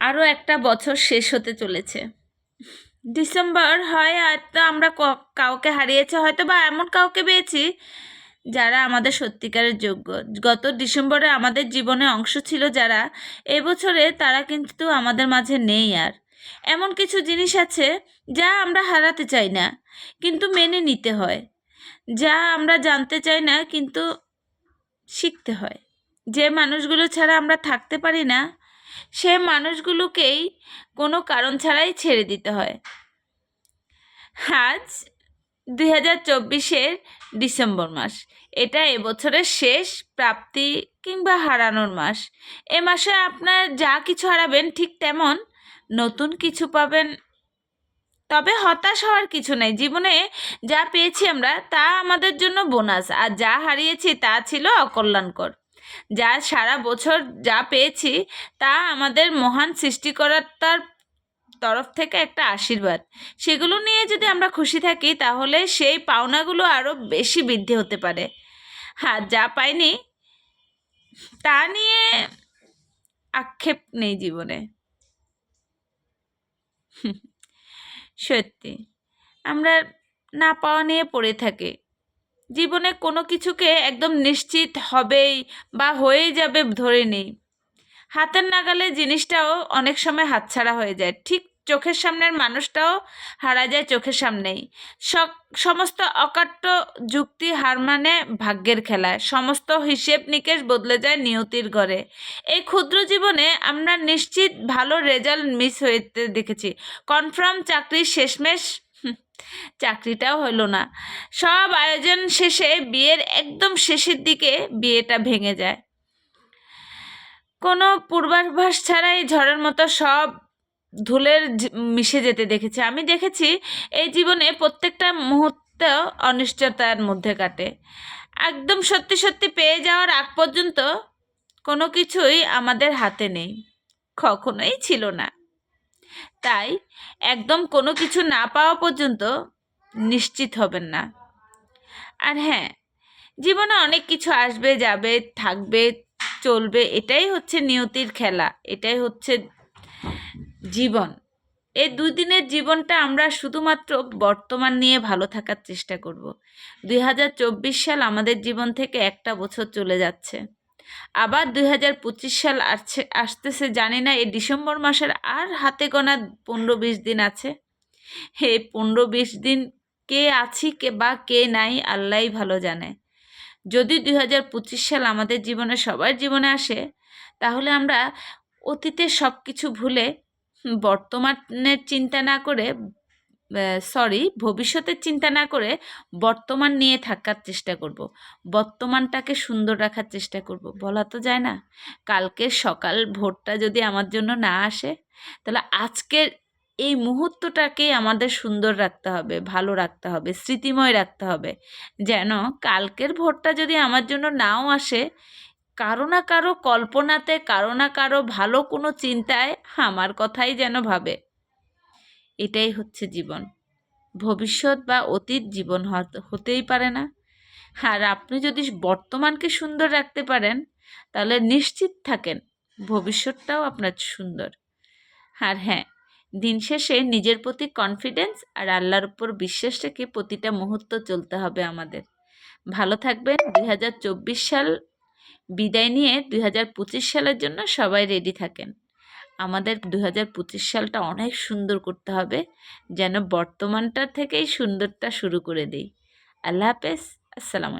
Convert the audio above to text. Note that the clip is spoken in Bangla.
আরও একটা বছর শেষ হতে চলেছে। ডিসেম্বর হয় হয়তো আমরা কাউকে হারিয়েছে, হয়তো বা এমন কাউকে পেয়েছি যারা আমাদের সত্যিকারের যোগ্য। গত ডিসেম্বরে আমাদের জীবনে অংশ ছিল যারা, এবছরে তারা কিন্তু আমাদের মাঝে নেই আর। এমন কিছু জিনিস আছে যা আমরা হারাতে চাই না, কিন্তু মেনে নিতে হয়। যা আমরা জানতে চাই না, কিন্তু শিখতে হয়। যে মানুষগুলো ছাড়া আমরা থাকতে পারি না, সে মানুষগুলোকেই কোনো কারণ ছাড়াই ছেড়ে দিতে হয়। আজ 2024-এর ডিসেম্বর মাস। এটা এবছরের শেষ প্রাপ্তি কিংবা হারানোর মাস। এ মাসে আপনার যা কিছু হারাবেন ঠিক তেমন নতুন কিছু পাবেন। তবে হতাশ হওয়ার কিছু নেই। জীবনে যা পেয়েছি আমরা তা আমাদের জন্য বোনাস, আর যা হারিয়েছি তা ছিল অকল্যাণকর। যা সারা বছর যা পেয়েছি তা আমাদের মহান সৃষ্টিকর্তার তরফ থেকে একটা আশীর্বাদ। সেগুলো নিয়ে যদি আমরা খুশি থাকি তাহলে সেই পাওনাগুলো আরও বেশি বৃদ্ধি হতে পারে। হ্যাঁ, যা পাইনি তা নিয়ে আক্ষেপ নেই জীবনে। সত্যি আমরা না পাওয়া নিয়ে পড়ে থাকি। জীবনে কোনো কিছুকে একদম নিশ্চিত হবেই বা হয়েই যাবে ধরে নেই। হাতের নাগালে জিনিসটাও অনেক সময় হাতছাড়া হয়ে যায়, ঠিক চোখের সামনের মানুষটাও হারা যায় চোখের সামনেই। সমস্ত অকাট্য যুক্তি হার মানে ভাগ্যের খেলায়, সমস্ত হিসেব নিকেশ বদলে যায় নিয়তির ঘরে। এই ক্ষুদ্র জীবনে আমরা নিশ্চিত ভালো রেজাল্ট মিস হতে দেখেছি। কনফার্ম চাকরির শেষমেশ চাকরিটাও হলো না। সব আয়োজন শেষে বিয়ের একদম শেষের দিকে বিয়েটা ভেঙে যায়। কোনো পূর্বাভাস ছাড়াই ঝড়ের মতো সব ধুলের মিশে যেতে দেখেছি। আমি দেখেছি এই জীবনে প্রত্যেকটা মুহূর্ত অনিশ্চয়তার মধ্যে কাটে। একদম সত্যি সত্যি পেয়ে যাওয়ার আগ পর্যন্ত কোনো কিছুই আমাদের হাতে নেই, কখনোই ছিল না। তাই একদম কোনো কিছু না পাওয়া পর্যন্ত নিশ্চিত হবেন না। আর হ্যাঁ, জীবনে অনেক কিছু আসবে যাবে, থাকবে চলবে, এটাই হচ্ছে নিয়তির খেলা, এটাই হচ্ছে জীবন। এই দুদিনের জীবনটা আমরা শুধুমাত্র বর্তমান নিয়ে ভালো থাকার চেষ্টা করব। 2024 সাল আমাদের জীবন থেকে একটা বছর চলে যাচ্ছে, আবার 2025 সাল আসতেছে। জানি না এই ডিসেম্বর মাসের আর হাতে গোনা 15-20 দিন আছে। এই 15-20 দিন কে আছি কে নাই আল্লাহই ভালো জানে। যদি 2025 সাল আমাদের জীবনে সবার জীবনে আসে, তাহলে আমরা অতীতের সব কিছু ভুলে বর্তমানের চিন্তা না করে ভবিষ্যতের চিন্তা না করে বর্তমান নিয়ে থাকার চেষ্টা করব। বর্তমানটাকে সুন্দর রাখার চেষ্টা করব। বলা তো যায় না, কালকের সকাল ভোরটা যদি আমার জন্য না আসে, তাহলে আজকের এই মুহূর্তটাকে আমাদের সুন্দর রাখতে হবে, ভালো রাখতে হবে, স্মৃতিময় রাখতে হবে। যেন কালকের ভোরটা যদি আমার জন্য নাও আসে, কারো না কারো কল্পনাতে, কারো না কারো ভালো কোনো চিন্তায় আমার কথাই যেন ভাবে। এটাই হচ্ছে জীবন। ভবিষ্যৎ বা অতীত জীবন হতেই পারে না। আর আপনি যদি বর্তমানকে সুন্দর রাখতে পারেন, তাহলে নিশ্চিত থাকেন ভবিষ্যৎটাও আপনার সুন্দর। আর হ্যাঁ, দিন শেষে নিজের প্রতি কনফিডেন্স আর আল্লাহর উপর বিশ্বাস রেখে প্রতিটা মুহূর্ত চলতে হবে আমাদের। ভালো থাকবেন। 2024 সাল বিদায় নিয়ে 2025 সালের জন্য সবাই রেডি থাকেন। আমাদের 2025 সালটা অনেক সুন্দর করতে হবে, যেন বর্তমানটা থেকেই সুন্দরটা শুরু করে দিই। আল্লাহ হাফেজ, আসসালামু আলাইকুম।